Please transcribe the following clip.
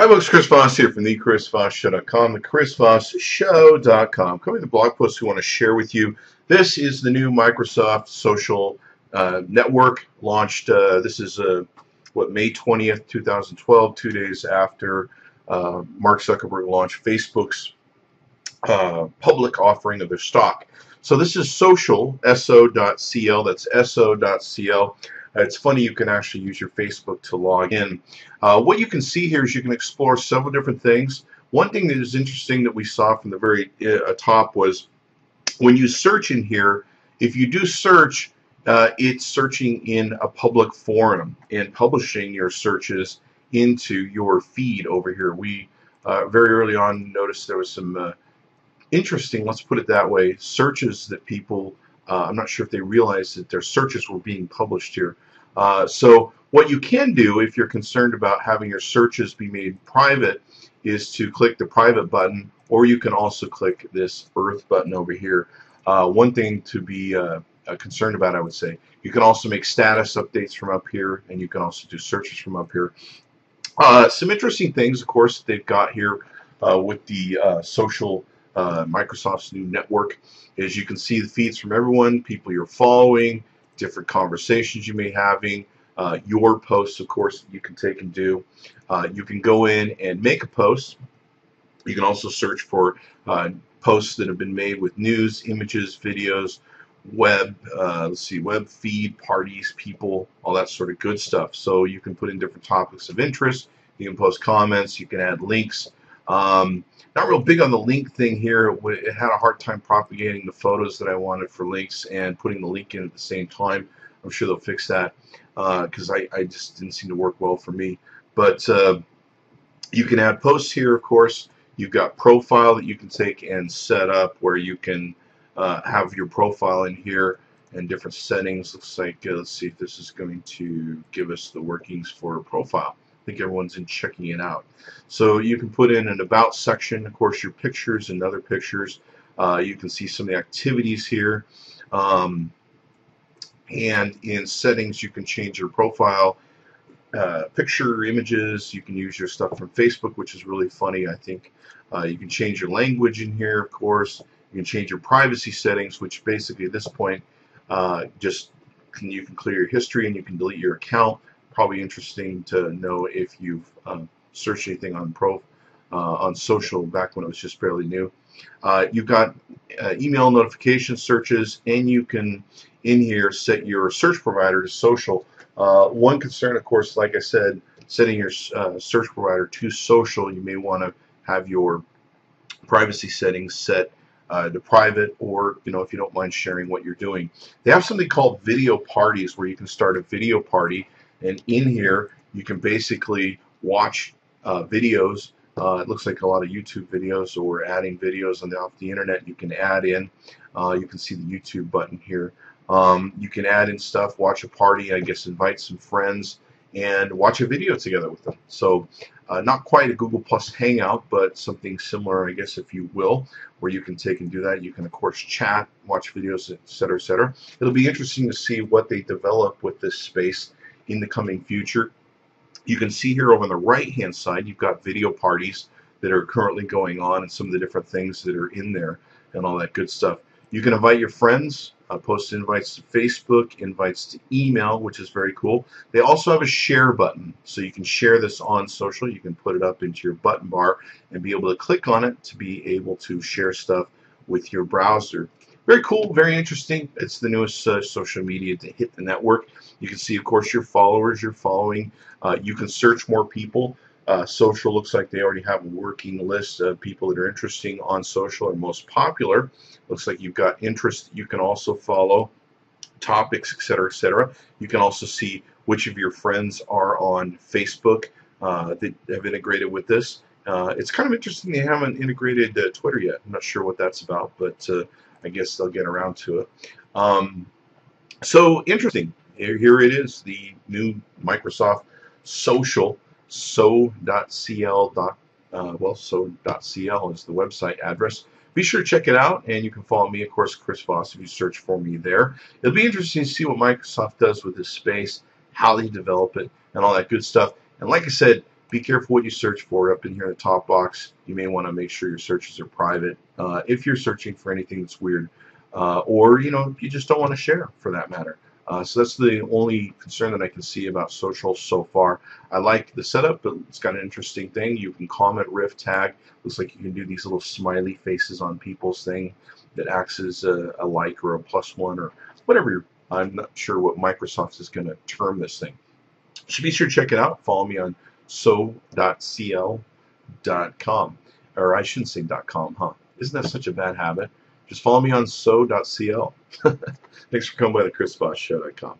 Hi, folks. Chris Voss here from thechrisvossshow.com, thechrisvossshow.com. Coming to the blog post we want to share with you. This is the new Microsoft Social Network launched. This is May 20th, 2012, 2 days after Mark Zuckerberg launched Facebook's public offering of their stock. So this is social, so.cl. That's so.cl. It's funny, you can actually use your Facebook to log in. What you can see here is you can explore several different things. One thing that is interesting that we saw from the very top was when you search in here, if you do search, it's searching in a public forum and publishing your searches into your feed over here. We very early on noticed there was some interesting, let's put it that way, searches that people, I'm not sure if they realized that their searches were being published here. So what you can do if you're concerned about having your searches be made private is to click the private button, or you can also click this Earth button over here. One thing to be concerned about, I would say, you can also make status updates from up here, and you can also do searches from up here. Some interesting things, of course, they've got here with the social Microsoft's new network is you can see the feeds from everyone, people you're following, different conversations you may be having, your posts, of course, you can take and do. You can go in and make a post. You can also search for posts that have been made with news, images, videos, web, web feed, parties, people, all that sort of good stuff. So you can put in different topics of interest. You can post comments. You can add links. Not real big on the link thing here. It had a hard time propagating the photos that I wanted for links and putting the link in at the same time. I'm sure they'll fix that because I just didn't seem to work well for me. But you can add posts here, of course. You've got profile that you can take and set up where you can have your profile in here and different settings. Looks like, let's see if this is going to give us the workings for a profile. I think everyone's in checking it out. So you can put in an about section, of course, your pictures and other pictures. You can see some of the activities here. And in settings, you can change your profile picture, images. You can use your stuff from Facebook, which is really funny, I think. You can change your language in here, of course. You can change your privacy settings, which basically at this point, you can clear your history and you can delete your account. Probably interesting to know if you've searched anything on social back when it was just fairly new. You've got email notification searches, and you can in here set your search provider to social. One concern, of course, like I said, setting your search provider to social, you may want to have your privacy settings set to private, or if you don't mind sharing what you're doing. They have something called video parties where you can start a video party. And in here, you can basically watch videos. It looks like a lot of YouTube videos, or adding videos off the internet. You can add in. You can see the YouTube button here. You can add in stuff, watch a party, I guess invite some friends, and watch a video together with them. So not quite a Google Plus Hangout, but something similar, I guess, if you will, where you can take and do that. You can, of course, chat, watch videos, etc., etc. It'll be interesting to see what they develop with this space in the coming future. You can see here over on the right hand side, you've got video parties that are currently going on and some of the different things that are in there and all that good stuff. You can invite your friends, post invites to Facebook, invites to email, which is very cool. They also have a share button, so you can share this on social. You can put it up into your button bar and be able to click on it to be able to share stuff with your browser. Very cool, very interesting. It's the newest social media to hit the network. You can see, of course, your followers you're following. You can search more people. Social looks like they already have a working list of people that are interesting on social or most popular. Looks like you've got interest. You can also follow topics, etc., etc. You can also see which of your friends are on Facebook that have integrated with this. It's kind of interesting they haven't integrated Twitter yet. I'm not sure what that's about, but I guess they'll get around to it. So interesting. Here it is, the new Microsoft Social, so.cl. So.cl is the website address. Be sure to check it out, and you can follow me, of course, Chris Voss, if you search for me there. It'll be interesting to see what Microsoft does with this space, how they develop it, and all that good stuff. And like I said, be careful what you search for. Up in here in the top box, you may want to make sure your searches are private if you're searching for anything that's weird, or you just don't want to share for that matter. So that's the only concern that I can see about social so far. I like the setup, but it's got an interesting thing. You can comment, riff, tag. Looks like you can do these little smiley faces on people's thing that acts as a like or a +1 or whatever. I'm not sure what Microsoft is going to term this thing. So be sure to check it out. Follow me on so.cl.com. Or I shouldn't say .com, huh? Isn't that such a bad habit? Just follow me on so.cl. Thanks for coming by the ChrisVossShow.com.